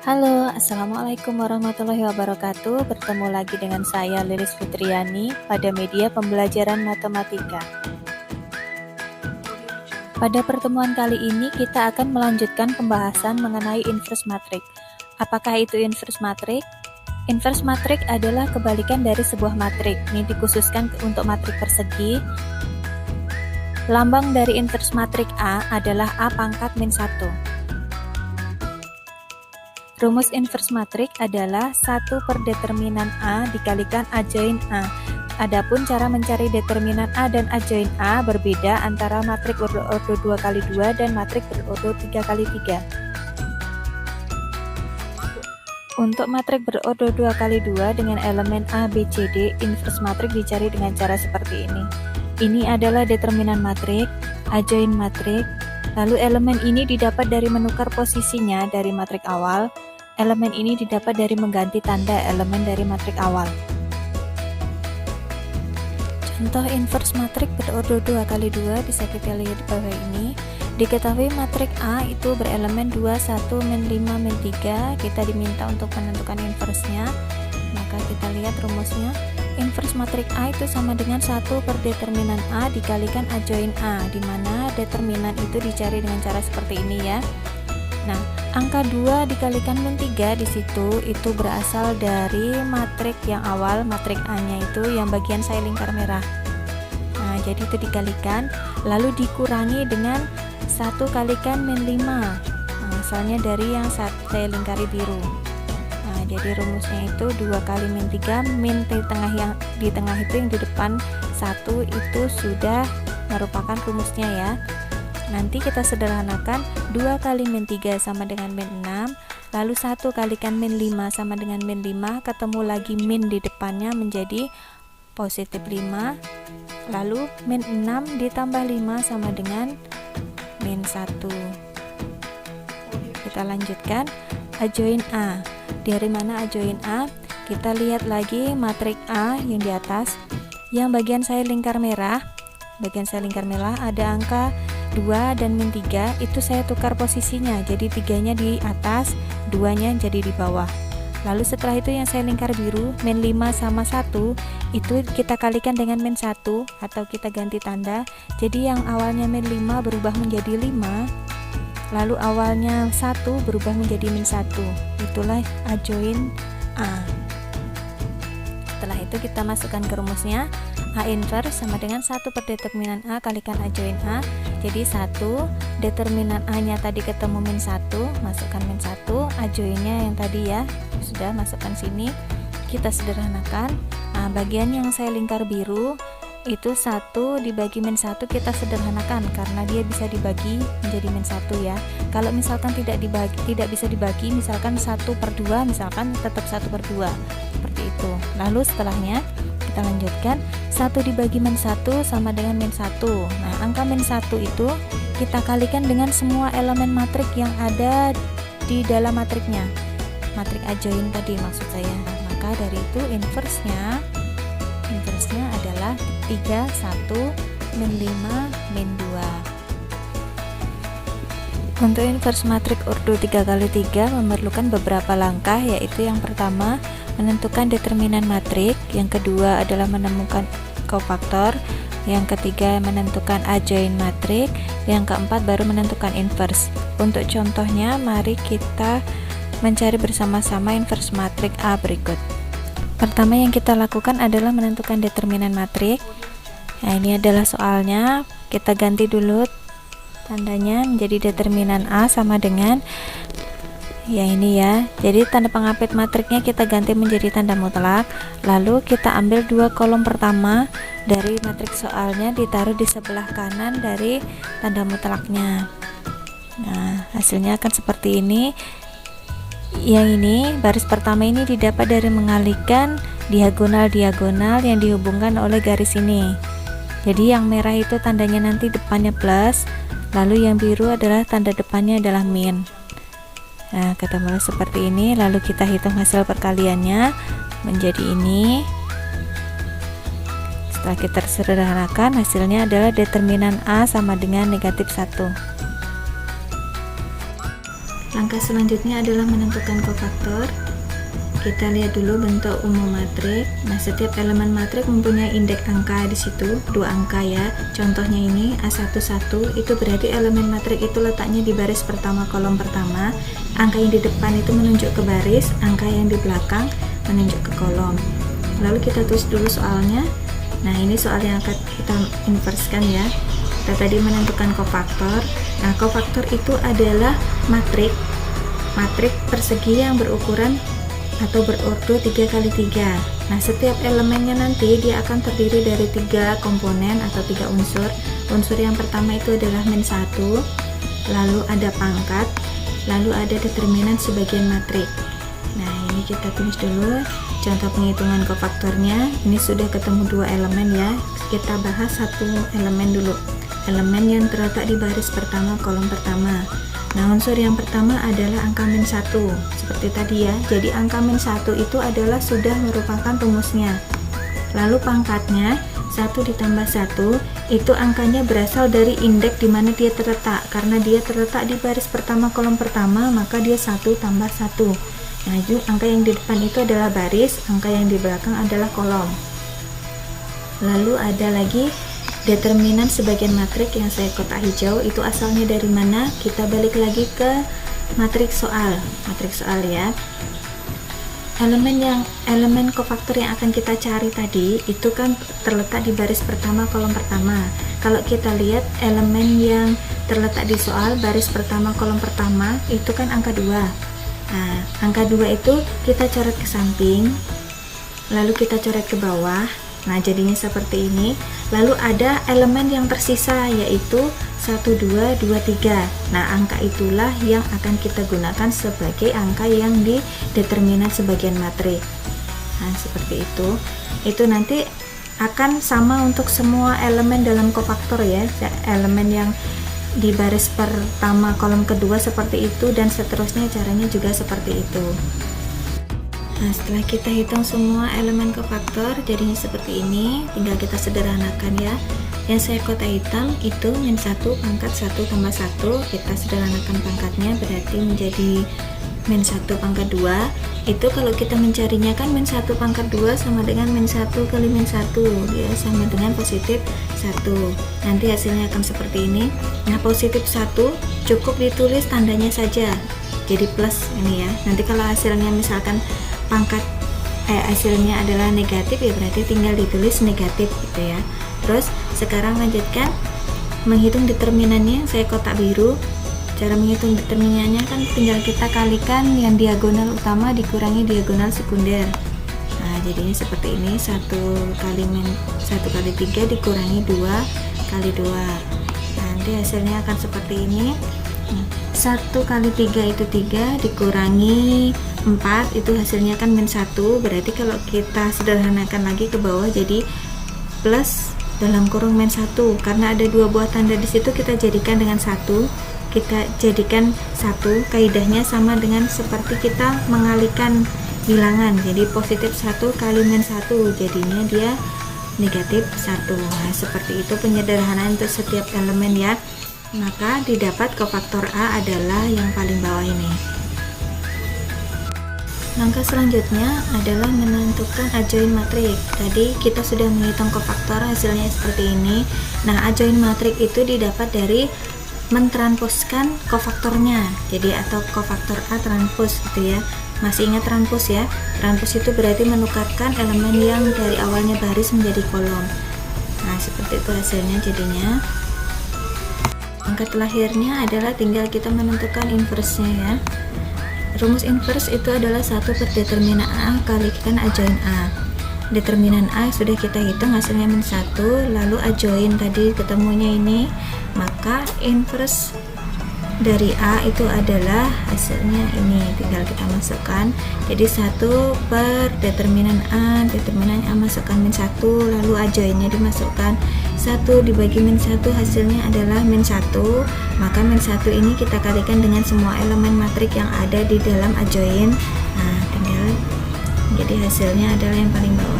Halo, Assalamualaikum warahmatullahi wabarakatuh. Bertemu lagi dengan saya Lilis Fitriani pada media pembelajaran matematika. Pada pertemuan kali ini kita akan melanjutkan pembahasan mengenai inverse matrix. Apakah itu inverse matrix? Inverse matrix adalah kebalikan dari sebuah matrix. Ini dikhususkan untuk matrix persegi. Lambang dari inverse matrix A adalah A pangkat min 1. Rumus inverse matrix adalah 1 per determinan A dikalikan A join A. Adapun cara mencari determinan A dan A join A berbeda antara matriks berordo 2x2 dan matriks berordo 3x3. Untuk matriks berordo 2x2 dengan elemen A, B, C, D, inverse matrix dicari dengan cara seperti ini. Ini adalah determinan matriks, A join matriks. Lalu elemen ini didapat dari menukar posisinya dari matriks awal. Elemen ini didapat dari mengganti tanda elemen dari matriks awal. Contoh inverse matriks berordo 2x2 bisa kita lihat di bawah ini. Diketahui matriks A itu berelemen 2, 1, min 5, min 3. Kita diminta untuk menentukan inverse-nya. Maka kita lihat rumusnya. Inverse matriks A itu sama dengan 1 per determinan A dikalikan A join A, di mana determinan itu dicari dengan cara seperti ini ya. Nah, angka 2 dikalikan min 3 di situ itu berasal dari matriks yang awal, matriks A-nya itu yang bagian saya lingkar merah. Nah, jadi itu dikalikan, lalu dikurangi dengan 1 kalikan min 5. Nah, asalnya dari yang saya lingkari biru. Nah, jadi rumusnya itu 2 kali min 3, min di tengah itu yang di depan 1 itu sudah merupakan rumusnya ya. Nanti kita sederhanakan 2 kali min 3 sama dengan min 6, lalu 1 kalikan min 5 sama dengan min 5, ketemu lagi min di depannya menjadi positif 5, lalu min 6 ditambah 5 sama dengan min 1. Kita lanjutkan A join A. Dari mana A join A? Kita lihat lagi matriks A yang di atas, yang bagian saya lingkar merah. Bagian saya lingkar merah ada angka 2 dan min 3, itu saya tukar posisinya, jadi 3-nya di atas, 2-nya jadi di bawah. Lalu setelah itu yang saya lingkar biru, min 5 sama 1, itu kita kalikan dengan min 1, atau kita ganti tanda, jadi yang awalnya min 5 berubah menjadi 5, lalu awalnya 1 berubah menjadi min 1, itulah A join A. Setelah itu kita masukkan ke rumusnya. A inverse sama dengan 1 per determinan A kalikan A join A. Jadi 1, determinan A nya tadi ketemu min 1, masukkan min 1, A join-nya yang tadi ya, sudah masukkan sini. Kita sederhanakan. Nah, bagian yang saya lingkar biru itu 1 dibagi min 1 kita sederhanakan karena dia bisa dibagi menjadi min 1 ya. Kalau misalkan tidak bisa dibagi, misalkan 1/2, misalkan tetap 1/2 seperti itu. Lalu setelahnya kita lanjutkan, 1 dibagi min 1 sama dengan min 1. Nah, angka min 1 itu kita kalikan dengan semua elemen matriks yang ada di dalam matriksnya. Matriks A join tadi maksud saya. Nah, maka dari itu inverse-nya adalah 3, 1, min 5, min 2. Untuk inverse matriks ordo 3x3 memerlukan beberapa langkah, yaitu yang pertama menentukan determinan matriks, yang kedua adalah menemukan kofaktor, yang ketiga menentukan A join matriks, yang keempat baru menentukan inverse. Untuk contohnya, mari kita mencari bersama-sama inverse matriks A berikut. Pertama yang kita lakukan adalah menentukan determinan matriks. Nah, ini adalah soalnya, kita ganti dulu tandanya menjadi determinan A sama dengan ya ini ya, jadi tanda pengapit matriksnya kita ganti menjadi tanda mutlak, lalu kita ambil 2 kolom pertama dari matriks soalnya ditaruh di sebelah kanan dari tanda mutlaknya. Nah, hasilnya akan seperti ini. Yang ini, baris pertama ini didapat dari mengalihkan diagonal-diagonal yang dihubungkan oleh garis ini. Jadi yang merah itu tandanya nanti depannya plus, lalu yang biru adalah tanda depannya adalah min. Nah, ketemu seperti ini, lalu kita hitung hasil perkaliannya menjadi ini. Setelah kita sederhanakan, hasilnya adalah determinan A sama dengan negatif 1. Langkah selanjutnya adalah menentukan kofaktor. Kita lihat dulu bentuk umum matrik. Nah, setiap elemen matrik mempunyai indeks angka di situ, 2 angka ya. Contohnya ini A11 itu berarti elemen matrik itu letaknya di baris pertama kolom pertama. Angka yang di depan itu menunjuk ke baris, angka yang di belakang menunjuk ke kolom. Lalu kita tulis dulu soalnya. Nah, ini soal yang akan kita inverskan ya. Kita tadi menentukan kofaktor. Nah, kofaktor itu adalah matrik persegi yang berukuran atau berordo 3x3. Nah, setiap elemennya nanti dia akan terdiri dari 3 komponen atau 3 unsur. Unsur yang pertama itu adalah -1, lalu ada pangkat, lalu ada determinan sebagian matrik. Nah, ini kita tulis dulu contoh penghitungan kofaktornya. Ini sudah ketemu 2 elemen ya. Kita bahas satu elemen dulu. Elemen yang terletak di baris pertama kolom pertama. Nah, unsur yang pertama adalah angka -1 seperti tadi ya. Jadi angka -1 itu adalah sudah merupakan rumusnya. Lalu pangkatnya 1 ditambah 1 itu angkanya berasal dari indeks di mana dia terletak. Karena dia terletak di baris pertama kolom pertama, maka dia 1 tambah 1. Nah, itu angka yang di depan itu adalah baris, angka yang di belakang adalah kolom. Lalu ada lagi determinan sebagian matrik yang saya kotak hijau. Itu asalnya dari mana? Kita balik lagi ke matriks soal ya. Elemen kofaktor yang akan kita cari tadi itu kan terletak di baris pertama kolom pertama. Kalau kita lihat elemen yang terletak di soal baris pertama kolom pertama itu kan angka 2. Nah, angka 2 itu kita coret ke samping, lalu kita coret ke bawah. Nah, jadinya seperti ini. Lalu ada elemen yang tersisa yaitu 1, 2, 2, 3. Nah, angka itulah yang akan kita gunakan sebagai angka yang di determinan sebagian matrik. Nah, seperti itu. Itu nanti akan sama untuk semua elemen dalam kofaktor ya. Elemen yang di baris pertama kolom kedua seperti itu dan seterusnya, caranya juga seperti itu. Nah, setelah kita hitung semua elemen kofaktor jadinya seperti ini, tinggal kita sederhanakan ya. Yang saya kotak hitam itu -1 pangkat 1 tambah 1, kita sederhanakan pangkatnya berarti menjadi -1 pangkat 2. Itu kalau kita mencarinya kan -1 pangkat 2 sama dengan -1 kali -1 ya, sama dengan positif 1. Nanti hasilnya akan seperti ini. Nah, positif 1 cukup ditulis tandanya saja jadi plus ini ya. Nanti kalau hasilnya misalkan hasilnya adalah negatif ya berarti tinggal ditulis negatif gitu ya. Terus sekarang lanjutkan menghitung determinannya. Saya kotak biru. Cara menghitung determinannya kan tinggal kita kalikan yang diagonal utama dikurangi diagonal sekunder. Nah, jadinya seperti ini, 1 kali 3 dikurangi 2 kali 2. Nanti hasilnya akan seperti ini. 1 kali 3 itu 3 dikurangi 4 itu hasilnya kan -1, berarti kalau kita sederhanakan lagi ke bawah jadi plus dalam kurung -1. Karena ada 2 buah tanda di situ, kita jadikan dengan 1. Kita jadikan 1, kaidahnya sama dengan seperti kita mengalihkan bilangan. Jadi positif 1 kali -1 jadinya dia negatif 1. Nah, seperti itu penyederhanaan untuk setiap elemen ya. Maka didapat kofaktor A adalah yang paling bawah ini. Langkah selanjutnya adalah menentukan adjoint matrik. Tadi kita sudah menghitung kofaktor, hasilnya seperti ini. Nah, adjoint matrik itu didapat dari mentransposkan kofaktornya. Jadi atau kofaktor A transpos gitu ya. Masih ingat transpos ya? Transpos itu berarti menukarkan elemen yang dari awalnya baris menjadi kolom. Nah, seperti itu hasilnya jadinya. Angka terakhirnya adalah tinggal kita menentukan inverse-nya ya. Rumus inverse itu adalah 1 per determinan A kalikan adjoint A. Determinan A sudah kita hitung hasilnya -1, lalu adjoint tadi ketemunya ini, maka inverse dari A itu adalah hasilnya ini, tinggal kita masukkan. Jadi 1 per determinan A masukkan -1, lalu adjointnya dimasukkan. 1 dibagi -1 hasilnya adalah -1, maka -1 ini kita kalikan dengan semua elemen matrik yang ada di dalam adjoint. Nah, tinggal jadi hasilnya adalah yang paling bawah.